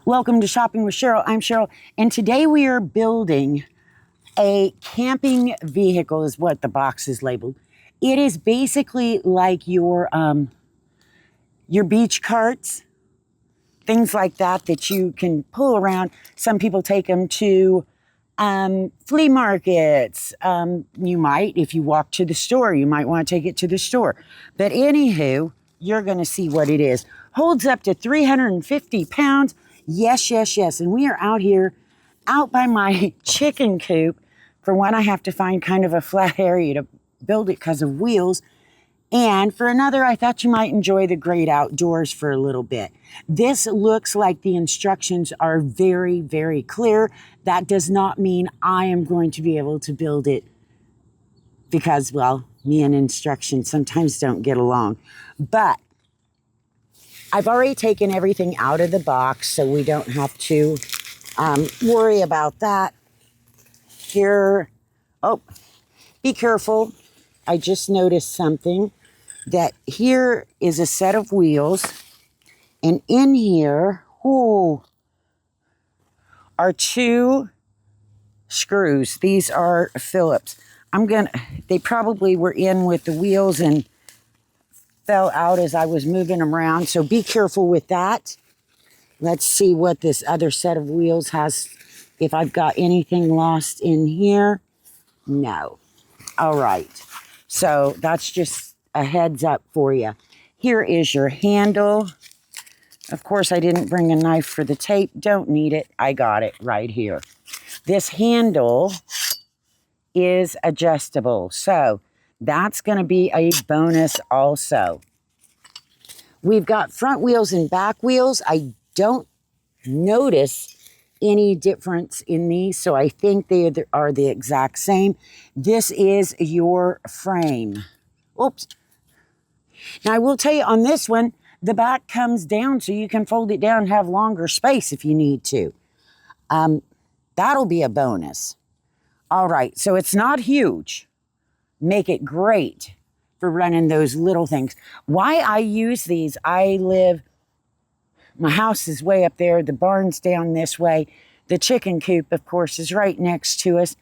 Welcome to Shopping with Cheryl. I'm Cheryl, and today we are building a camping vehicle, is what the box is labeled. It is basically like your beach carts, things like that you can pull around. Some people take them to flea markets. You might, if you walk to the store, you might want to take it to the store. But anywho, you're going to see what it is. Holds up to 350 pounds. Yes, yes, yes. And we are out here, out by my chicken coop. For one, I have to find kind of a flat area to build it because of wheels. And for another, I thought you might enjoy the great outdoors for a little bit. This looks like the instructions are very, very clear. That does not mean I am going to be able to build it because, well, me and instructions sometimes don't get along. But I've already taken everything out of the box, so we don't have to worry about that. Here, oh, be careful. I just noticed something. That here is a set of wheels, and in here, are two screws. These are Phillips. They probably were in with the wheels and fell out as I was moving them around, so be careful with that. Let's see what this other set of wheels has, if I've got anything lost in here. No. All right. So that's just a heads up for you. Here is your handle. Of course, I didn't bring a knife for the tape. Don't need it. I got it right here. This handle is adjustable, so that's going to be a bonus also. We've got front wheels and back wheels. I don't notice any difference in these, so I think they are the exact same. This is your frame. Oops. Now, I will tell you on this one, the back comes down so you can fold it down and have longer space if you need to. That'll be a bonus. All right, so it's not huge. Make it great for running those little things. Why I use these, my house is way up there, the barn's down this way. The chicken coop, of course, is right next to us.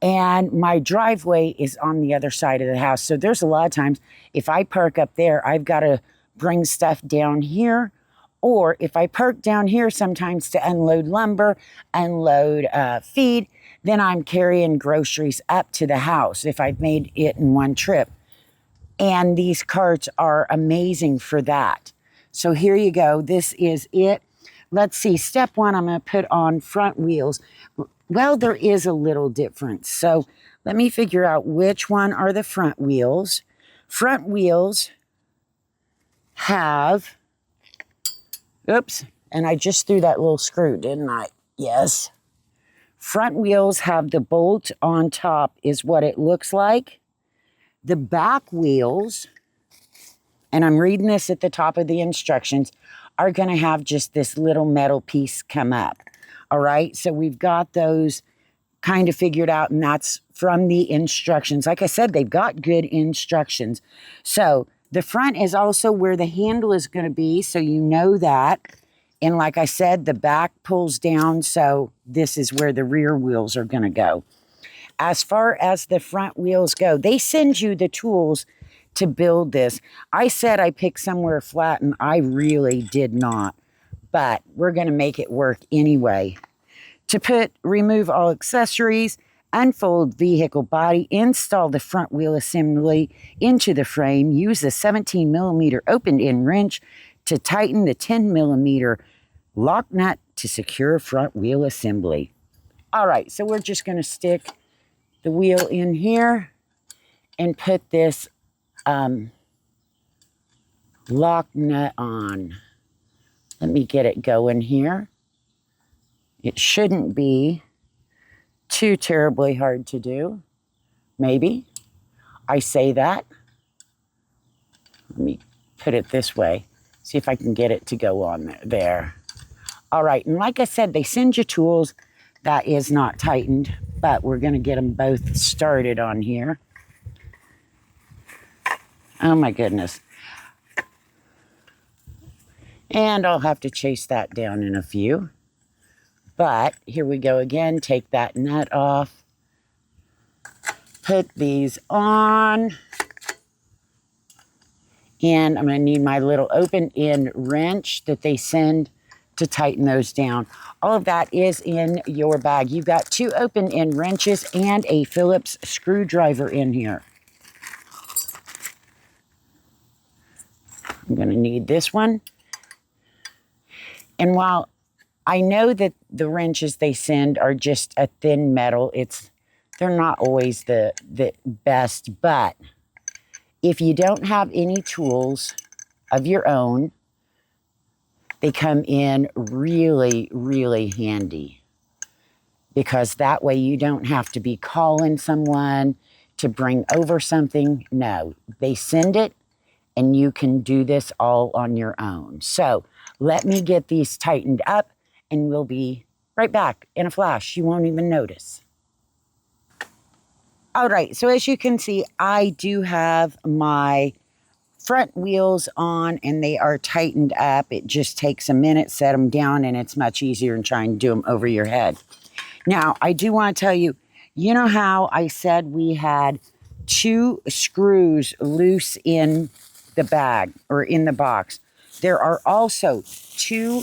And my driveway is on the other side of the house. So there's a lot of times, if I park up there, I've got to bring stuff down here. Or if I park down here sometimes to unload lumber, unload feed, then I'm carrying groceries up to the house if I've made it in one trip. And these carts are amazing for that. So here you go. This is it. Let's see. Step one, I'm going to put on front wheels. Well, there is a little difference. So let me figure out which one are the front wheels. Front wheels have, oops, and I just threw that little screw, didn't I? Yes. Front wheels have the bolt on top is what it looks like. The back wheels, and I'm reading this at the top of the instructions, are going to have just this little metal piece come up. All right, so we've got those kind of figured out, and that's from the instructions. Like I said, they've got good instructions. So the front is also where the handle is going to be, so you know that. And like I said, the back pulls down, so this is where the rear wheels are going to go. As far as the front wheels go, they send you the tools to build this. I said I picked somewhere flat, and I really did not. But we're going to make it work anyway. Remove all accessories, unfold vehicle body, install the front wheel assembly into the frame, use the 17 millimeter opened-end wrench to tighten the 10 millimeter lock nut to secure front wheel assembly. All right, so we're just going to stick the wheel in here and put this lock nut on. Let me get it going here. It shouldn't be too terribly hard to do. Maybe. I say that. Let me put it this way. See if I can get it to go on there. All right, and like I said, they send you tools. That is not tightened, but we're going to get them both started on here. Oh my goodness. And I'll have to chase that down in a few. But here we go again. Take that nut off. Put these on. And I'm going to need my little open end wrench that they send to tighten those down. All of that is in your bag. You've got 2 open end wrenches and a Phillips screwdriver in here. I'm going to need this one. And while I know that the wrenches they send are just a thin metal, they're not always the best, but if you don't have any tools of your own, they come in really, really handy, because that way you don't have to be calling someone to bring over something. No, they send it and you can do this all on your own. So let me get these tightened up and we'll be right back in a flash. You won't even notice. All right, so as you can see, I do have my front wheels on and they are tightened up. It just takes a minute, set them down, and it's much easier than trying to do them over your head. Now, I do want to tell you, you know how I said we had 2 screws loose in the bag or in the box? There are also 2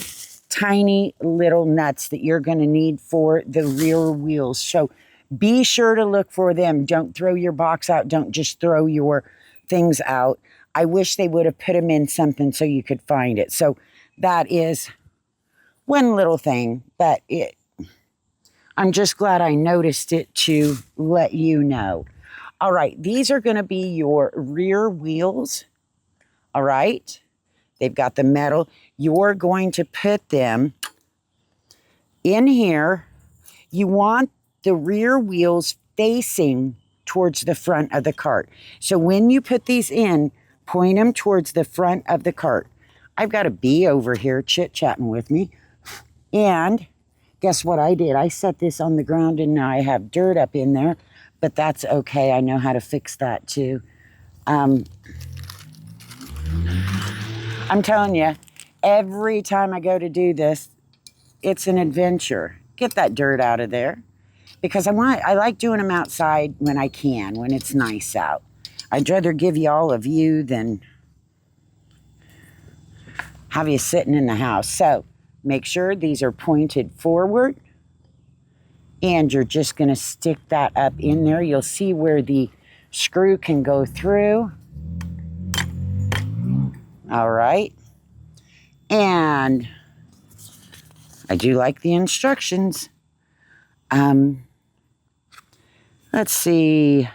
tiny little nuts that you're going to need for the rear wheels. So be sure to look for them. Don't throw your box out. Don't just throw your things out. I wish they would have put them in something so you could find it. So that is one little thing, but I'm just glad I noticed it to let you know. All right, these are going to be your rear wheels. All right, they've got the metal. You're going to put them in here. You want the rear wheels facing towards the front of the cart. So when you put these in, point them towards the front of the cart. I've got a bee over here chit-chatting with me. And guess what I did? I set this on the ground and now I have dirt up in there, but that's okay. I know how to fix that too. I'm telling you, every time I go to do this, it's an adventure. Get that dirt out of there. Because I like doing them outside when I can, when it's nice out. I'd rather give you all a view than have you sitting in the house. So make sure these are pointed forward. And you're just going to stick that up in there. You'll see where the screw can go through. All right. And I do like the instructions. Let's see.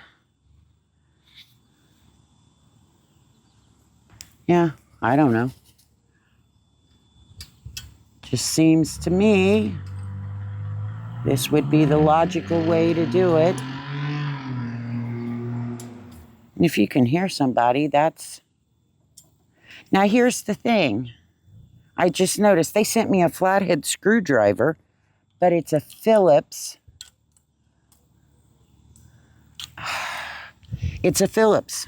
Yeah, I don't know. Just seems to me this would be the logical way to do it. And if you can hear somebody, that's... Now here's the thing. I just noticed they sent me a flathead screwdriver, but it's a Phillips. It's a Phillips.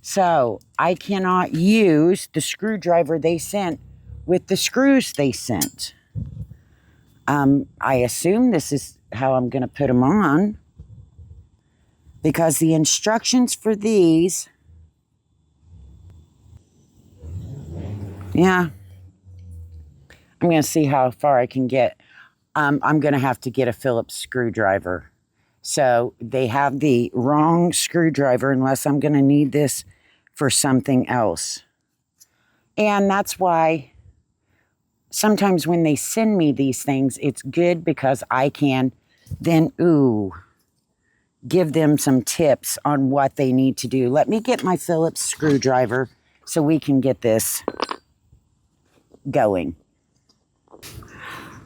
So I cannot use the screwdriver they sent with the screws they sent. I assume this is how I'm going to put them on, because the instructions for these, yeah, I'm going to see how far I can get. I'm going to have to get a Phillips screwdriver. So they have the wrong screwdriver unless I'm going to need this for something else. And that's why sometimes when they send me these things, it's good because I can then, give them some tips on what they need to do. Let me get my Phillips screwdriver so we can get this going.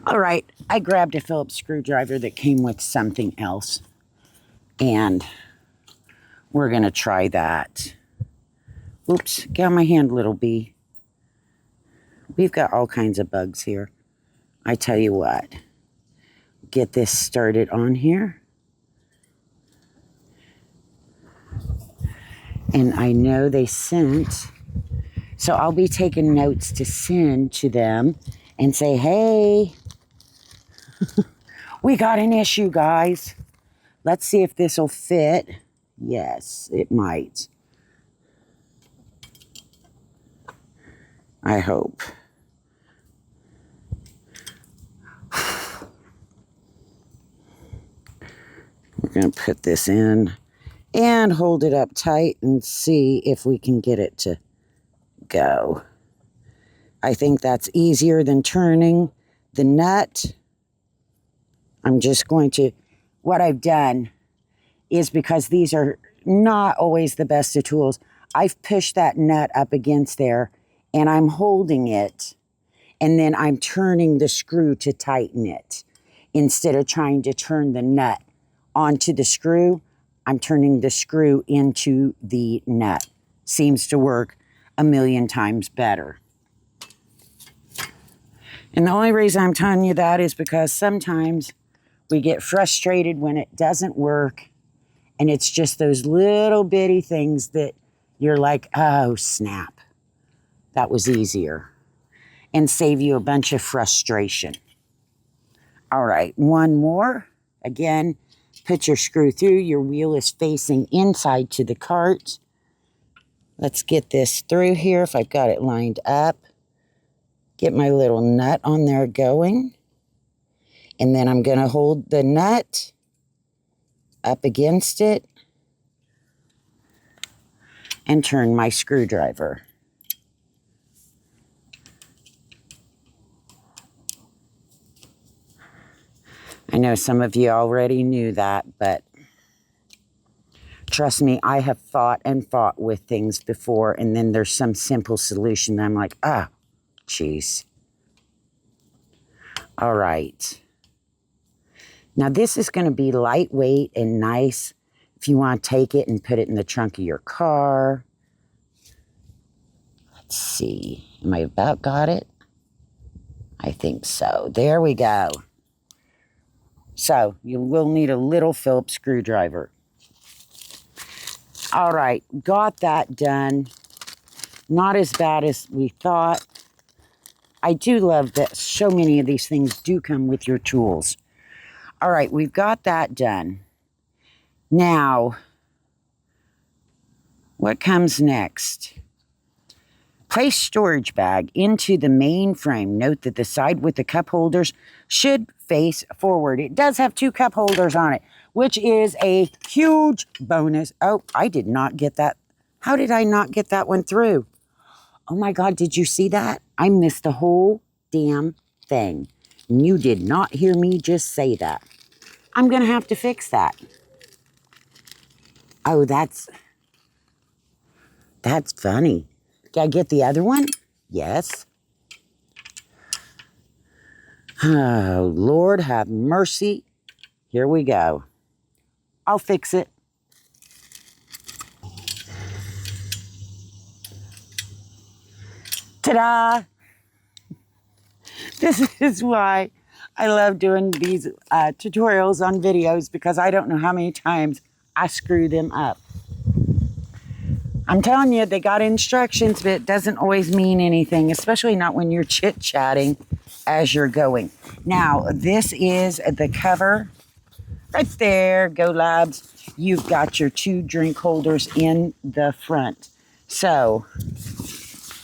All right, I grabbed a Phillips screwdriver that came with something else, and we're going to try that. Oops, get on my hand, little bee. We've got all kinds of bugs here. I tell you what, get this started on here. And I know they sent, so I'll be taking notes to send to them and say, hey, We got an issue, guys. Let's see if this will fit. Yes, it might. I hope. We're going to put this in and hold it up tight and see if we can get it to go. I think that's easier than turning the nut. I'm just going to, what I've done is, because these are not always the best of tools, I've pushed that nut up against there and I'm holding it, and then I'm turning the screw to tighten it. Instead of trying to turn the nut onto the screw, I'm turning the screw into the nut. Seems to work a million times better. And the only reason I'm telling you that is because sometimes we get frustrated when it doesn't work, and it's just those little bitty things that you're like, oh, snap. That was easier. And save you a bunch of frustration. All right, one more. Again, put your screw through. Your wheel is facing inside to the cart. Let's get this through here if I've got it lined up. Get my little nut on there going. And then I'm going to hold the nut up against it and turn my screwdriver. I know some of you already knew that, but trust me, I have fought and fought with things before, and then there's some simple solution that I'm like, ah, geez. All right. Now this is going to be lightweight and nice if you want to take it and put it in the trunk of your car. Let's see. Am I about got it? I think so. There we go. So you will need a little Phillips screwdriver. All right, got that done. Not as bad as we thought. I do love that so many of these things do come with your tools. All right, we've got that done. Now, what comes next? Place storage bag into the main frame. Note that the side with the cup holders should face forward. It does have 2 cup holders on it, which is a huge bonus. Oh, I did not get that. How did I not get that one through? Oh my God, did you see that? I missed the whole damn thing. And you did not hear me just say that. I'm going to have to fix that. Oh, that's funny. Did I get the other one? Yes. Oh, Lord have mercy. Here we go. I'll fix it. Ta-da! This is why I love doing these tutorials on videos, because I don't know how many times I screw them up. I'm telling you, they got instructions, but it doesn't always mean anything, especially not when you're chit-chatting as you're going. Now, this is the cover. Right there, GoLabs. You've got your 2 drink holders in the front. So,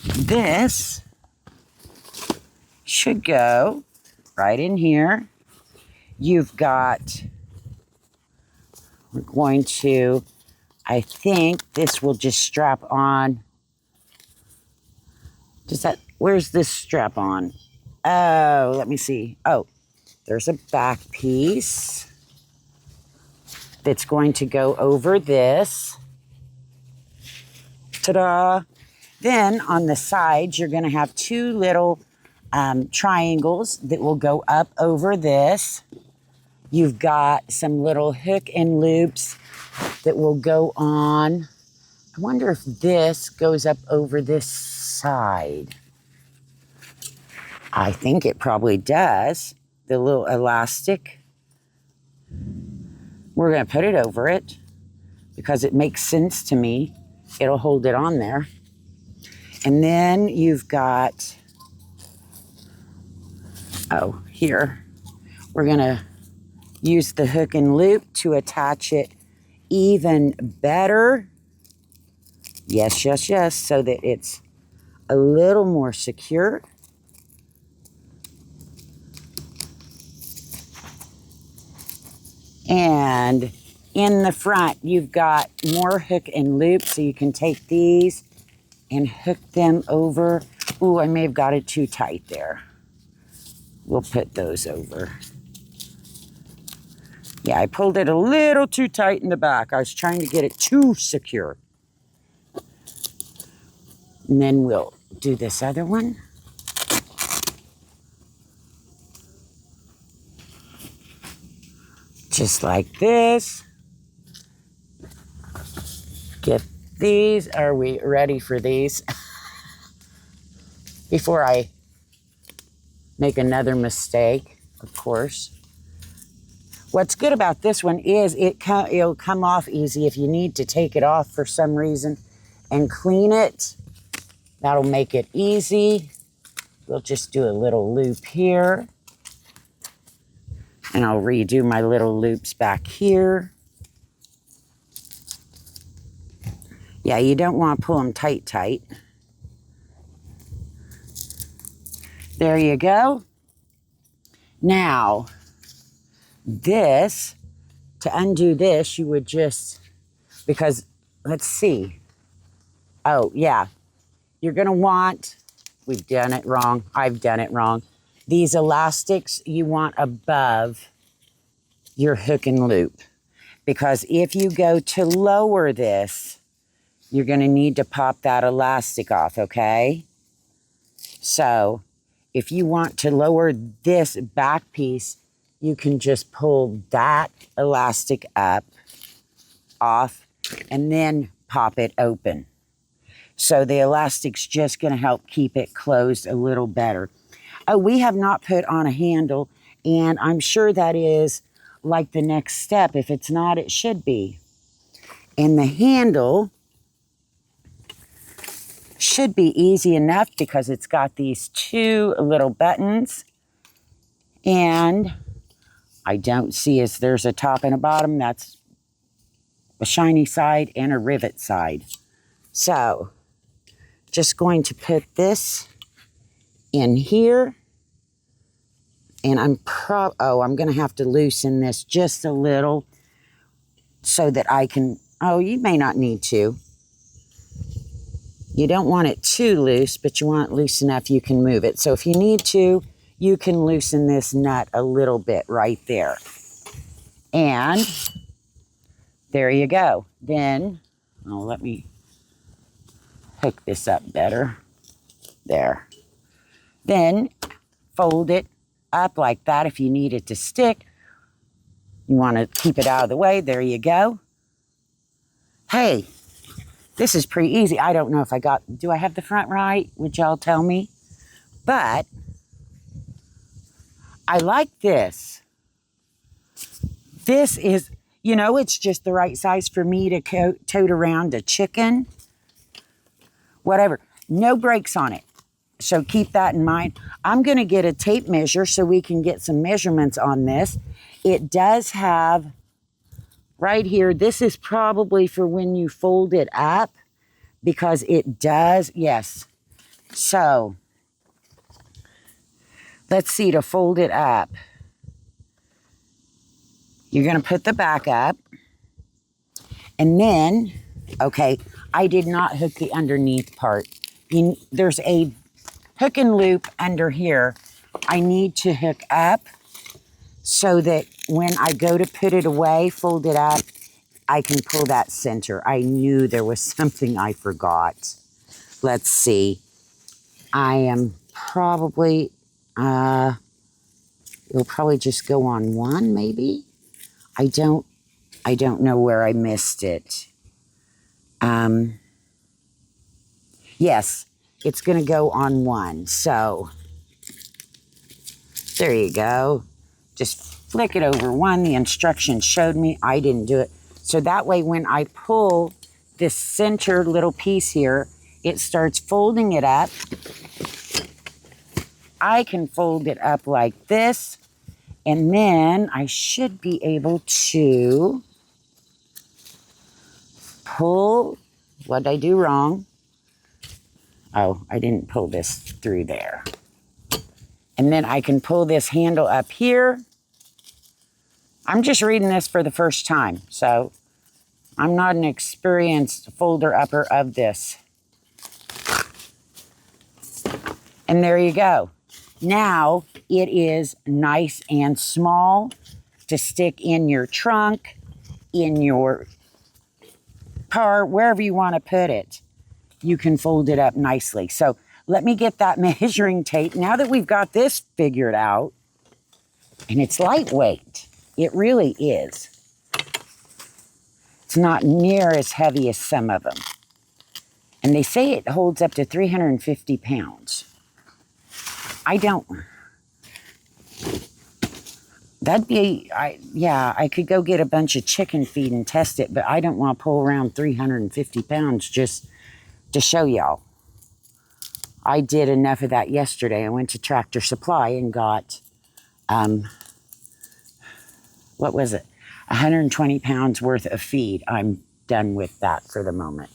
this should go right in here. You've got, we're going to, I think this will just strap on. Does that, where's this strap on? Oh, let me see. Oh, there's a back piece that's going to go over this. Ta-da! Then on the sides, you're going to have 2 little triangles that will go up over this. You've got some little hook and loops that will go on. I wonder if this goes up over this side. I think it probably does. The little elastic. We're going to put it over it because it makes sense to me. It'll hold it on there. And then you've got, oh, here. We're gonna use the hook and loop to attach it even better. Yes, yes, yes, so that it's a little more secure. And in the front, you've got more hook and loop, so you can take these and hook them over. Ooh, I may have got it too tight there. We'll put those over. Yeah, I pulled it a little too tight in the back. I was trying to get it too secure. And then we'll do this other one. Just like this. Get these. Are we ready for these? Before I make another mistake, of course. What's good about this one is it'll come off easy if you need to take it off for some reason and clean it. That'll make it easy. We'll just do a little loop here. And I'll redo my little loops back here. Yeah, you don't want to pull them tight, tight. There you go. Now, this, to undo this, you would just, because, let's see. Oh, yeah. You're going to want, we've done it wrong. I've done it wrong. These elastics you want above your hook and loop. Because if you go to lower this, you're going to need to pop that elastic off, okay? So, if you want to lower this back piece, you can just pull that elastic up, off, and then pop it open. So the elastic's just going to help keep it closed a little better. Oh, we have not put on a handle, and I'm sure that is like the next step. If it's not, it should be. And the handle should be easy enough because it's got these two little buttons, and I don't see as there's a top and a bottom. That's a shiny side and a rivet side. So just going to put this in here, and I'm going to have to loosen this just a little so that I can, you may not need to. You don't want it too loose, but you want it loose enough you can move it. So if you need to, you can loosen this nut a little bit right there. And there you go. Then, let me hook this up better. There. Then fold it up like that if you need it to stick. You want to keep it out of the way. There you go. Hey, this is pretty easy. I don't know if do I have the front right? Would y'all tell me? But I like this. This is, it's just the right size for me to tote around a chicken. Whatever. No brakes on it. So keep that in mind. I'm going to get a tape measure so we can get some measurements on this. It does have right here, this is probably for when you fold it up because it does, yes. So let's see, to fold it up, you're going to put the back up, and then, okay, I did not hook the underneath part. There's a hook and loop under here. I need to hook up so that when I go to put it away, fold it up, I can pull that center. I knew there was something I forgot. Let's see. I am probably, it'll probably just go on one, maybe. I don't know where I missed it. Yes, it's going to go on one. So there you go. Just flick it over one. The instructions showed me. I didn't do it. So that way when I pull this center little piece here, it starts folding it up. I can fold it up like this, And then I should be able to pull. What did I do wrong? Oh, I didn't pull this through there. And then I can pull this handle up here. I'm just reading this for the first time, so I'm not an experienced folder upper of this. And there you go. Now it is nice and small to stick in your trunk, in your car, wherever you want to put it. You can fold it up nicely. So let me get that measuring tape. Now that we've got this figured out, and it's lightweight, it really is. It's not near as heavy as some of them. And they say it holds up to 350 pounds. I don't. That'd be, yeah, I could go get a bunch of chicken feed and test it, but I don't want to pull around 350 pounds just to show y'all. I did enough of that yesterday. I went to Tractor Supply and got, what was it? 120 pounds worth of feed. I'm done with that for the moment.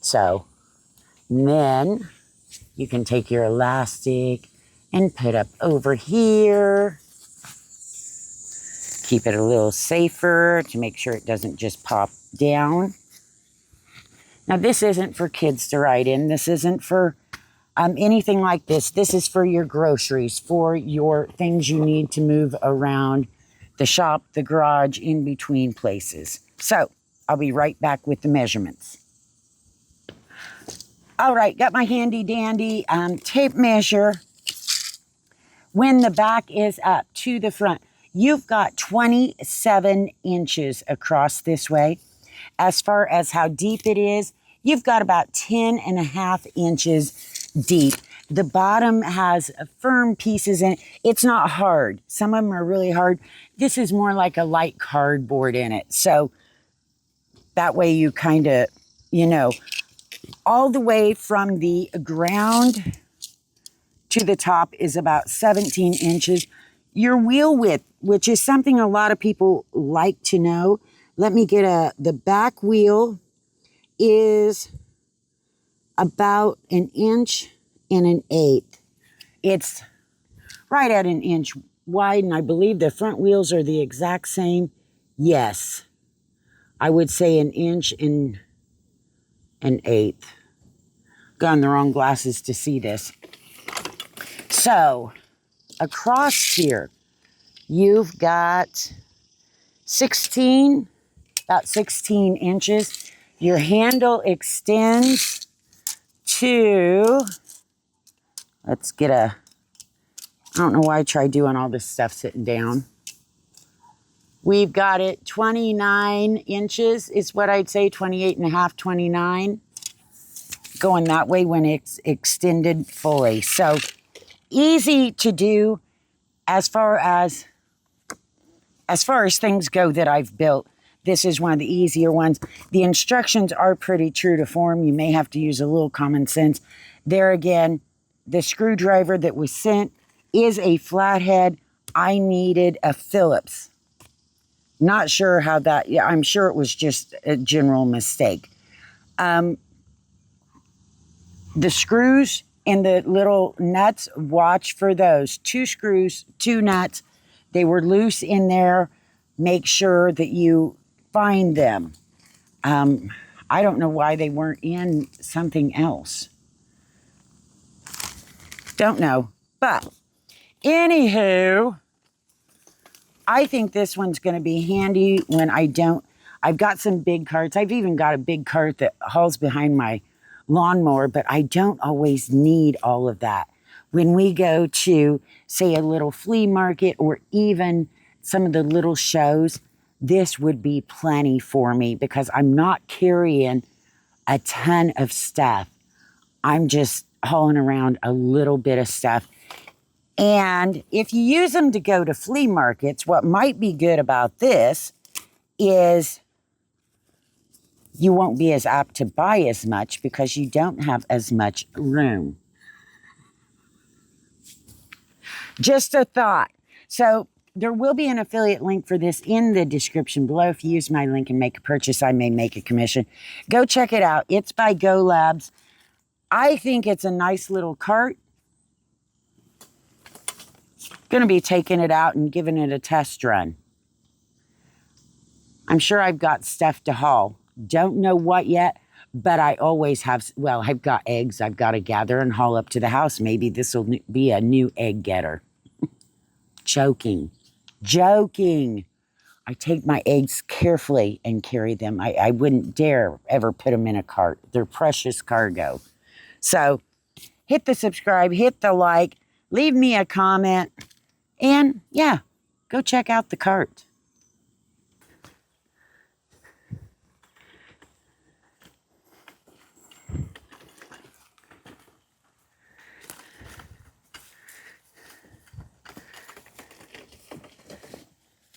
So then you can take your elastic and put up over here. Keep it a little safer to make sure it doesn't just pop down. Now this isn't for kids to ride in. This isn't for anything like this. This is for your groceries, for your things you need to move around the shop, the garage, in between places. So I'll be right back with the measurements. All right, got my handy dandy tape measure. When the back is up to the front, you've got 27 inches across this way. As far as how deep it is, you've got about 10.5 inches deep. The bottom has firm pieces in it. It's not hard. Some of them are really hard. This is more like a light cardboard in it. So that way you kind of, you know, all the way from the ground to the top is about 17 inches. Your wheel width, which is something a lot of people like to know. Let me get the back wheel is about 1 1/8 inches. It's right at 1 inch wide, and I believe the front wheels are the exact same. Yes, I would say 1 1/8 inches. Got on the wrong glasses to see this. So across here, you've got about 16 inches. Your handle extends to, let's get I don't know why I tried doing all this stuff sitting down. We've got it 29 inches is what I'd say, 28.5, 29. Going that way when it's extended fully. So easy to do as far as things go that I've built. This is one of the easier ones. The instructions are pretty true to form. You may have to use a little common sense. There again, the screwdriver that was sent is a flathead. I needed a Phillips. Not sure how that, yeah, I'm sure it was just a general mistake. The screws and the little nuts, watch for those. 2 screws, 2 nuts. They were loose in there. Make sure that you find them. I don't know why they weren't in something else. Don't know. But anywho, I think this one's going to be handy when I've got some big carts. I've even got a big cart that hauls behind my lawnmower, but I don't always need all of that. When we go to, say, a little flea market or even some of the little shows, this would be plenty for me because I'm not carrying a ton of stuff. I'm just hauling around a little bit of stuff. And if you use them to go to flea markets, what might be good about this is you won't be as apt to buy as much because you don't have as much room. Just a thought. So there will be an affiliate link for this in the description below. If you use my link and make a purchase, I may make a commission. Go check it out. It's by GoLabs. I think it's a nice little cart. Going to be taking it out and giving it a test run. I'm sure I've got stuff to haul. Don't know what yet, but I always have. Well, I've got eggs I've got to gather and haul up to the house. Maybe this will be a new egg getter. Joking. I take my eggs carefully and carry them. I wouldn't dare ever put them in a cart. They're precious cargo. So hit the subscribe, hit the like, leave me a comment, and yeah, go check out the cart.